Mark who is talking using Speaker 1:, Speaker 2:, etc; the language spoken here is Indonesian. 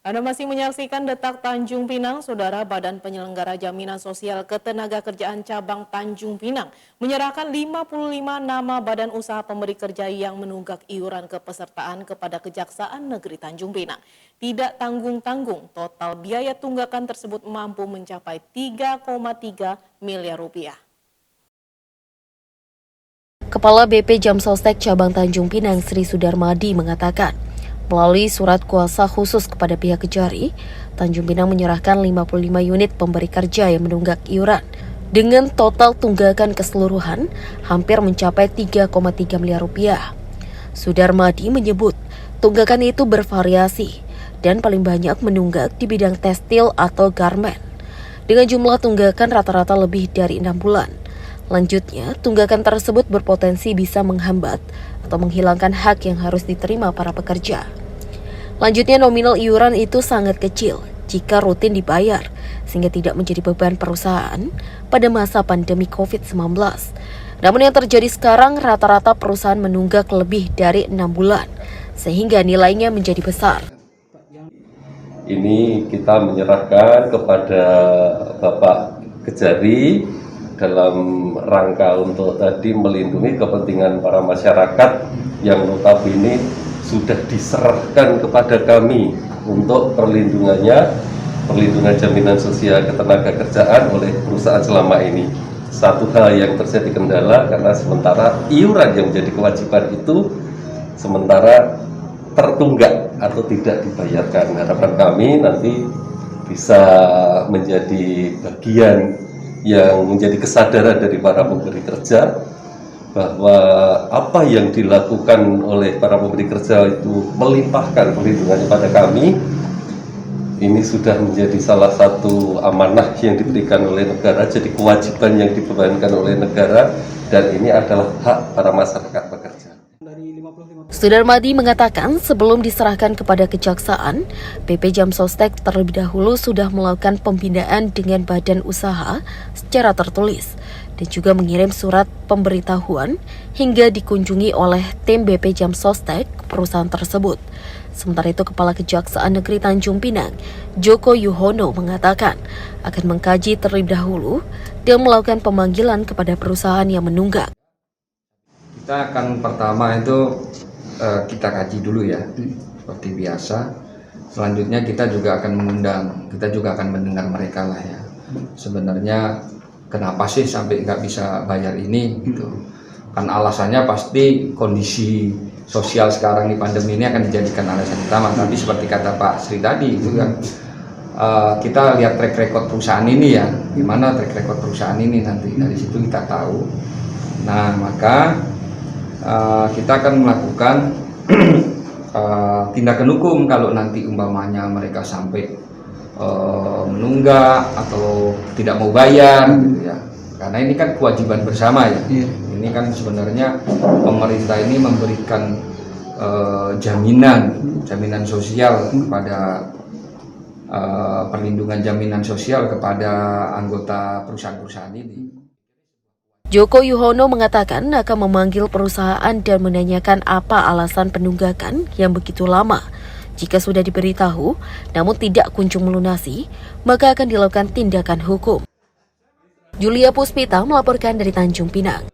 Speaker 1: Anda masih menyaksikan Detak Tanjung Pinang. Saudara, Badan Penyelenggara Jaminan Sosial Ketenagakerjaan Cabang Tanjung Pinang menyerahkan 55 nama badan usaha pemberi kerja yang menunggak iuran kepesertaan kepada Kejaksaan Negeri Tanjung Pinang. Tidak tanggung-tanggung, total biaya tunggakan tersebut mampu mencapai 3,3 miliar rupiah.
Speaker 2: Kepala BP Jamsostek Cabang Tanjung Pinang Sri Sudarmadi mengatakan, melalui surat kuasa khusus kepada pihak Kejari, Tanjung Pinang menyerahkan 55 unit pemberi kerja yang menunggak iuran dengan total tunggakan keseluruhan hampir mencapai 3,3 miliar rupiah. Sudarmadi menyebut tunggakan itu bervariasi dan paling banyak menunggak di bidang tekstil atau garmen dengan jumlah tunggakan rata-rata lebih dari 6 bulan. Lanjutnya, tunggakan tersebut berpotensi bisa menghambat atau menghilangkan hak yang harus diterima para pekerja. Lanjutnya, nominal iuran itu sangat kecil jika rutin dibayar, sehingga tidak menjadi beban perusahaan pada masa pandemi COVID-19. Namun yang terjadi sekarang, rata-rata perusahaan menunggak lebih dari 6 bulan, sehingga nilainya menjadi besar.
Speaker 3: Ini kita menyerahkan kepada Bapak Kejari dalam rangka untuk tadi melindungi kepentingan para masyarakat yang notabene sudah diserahkan kepada kami untuk perlindungan jaminan sosial ketenagakerjaan oleh perusahaan selama ini. Satu hal yang terjadi kendala karena sementara iuran yang menjadi kewajiban itu sementara tertunggak atau tidak dibayarkan. Harapan kami nanti bisa menjadi bagian yang menjadi kesadaran dari para pemberi kerja bahwa apa yang dilakukan oleh para pemberi kerja itu melimpahkan perlindungannya pada kami. Ini sudah menjadi salah satu amanah yang diberikan oleh negara, jadi kewajiban yang dibebankan oleh negara, dan ini adalah hak para masyarakat pekerja.
Speaker 2: Sudarmadi mengatakan sebelum diserahkan kepada kejaksaan, BP Jamsostek terlebih dahulu sudah melakukan pembinaan dengan badan usaha secara tertulis dan juga mengirim surat pemberitahuan hingga dikunjungi oleh tim BP Jamsostek perusahaan tersebut. Sementara itu, Kepala Kejaksaan Negeri Tanjung Pinang, Joko Yuhono mengatakan akan mengkaji terlebih dahulu dan melakukan pemanggilan kepada perusahaan yang menunggak.
Speaker 4: Kita akan pertama itu kita kaji dulu ya, seperti biasa. Selanjutnya kita juga akan mengundang, kita juga akan mendengar mereka lah ya. Sebenarnya kenapa sih sampai nggak bisa bayar ini gitu. Kan alasannya pasti kondisi sosial sekarang di pandemi ini akan dijadikan alasan utama. Tapi seperti kata Pak Sri tadi itu kan kita lihat track record perusahaan ini ya, gimana track record perusahaan ini nanti dari situ kita tahu. Nah maka kita akan melakukan tindakan hukum kalau nanti umpamanya mereka sampai menunggak atau tidak mau bayar gitu ya. Karena ini kan kewajiban bersama ya. Ini kan sebenarnya pemerintah ini memberikan jaminan sosial kepada perlindungan jaminan sosial kepada anggota perusahaan-perusahaan ini.
Speaker 2: Joko Yuhono mengatakan akan memanggil perusahaan dan menanyakan apa alasan penunggakan yang begitu lama. Jika sudah diberitahu, namun tidak kunjung melunasi, maka akan dilakukan tindakan hukum. Julia Puspita melaporkan dari Tanjung Pinang.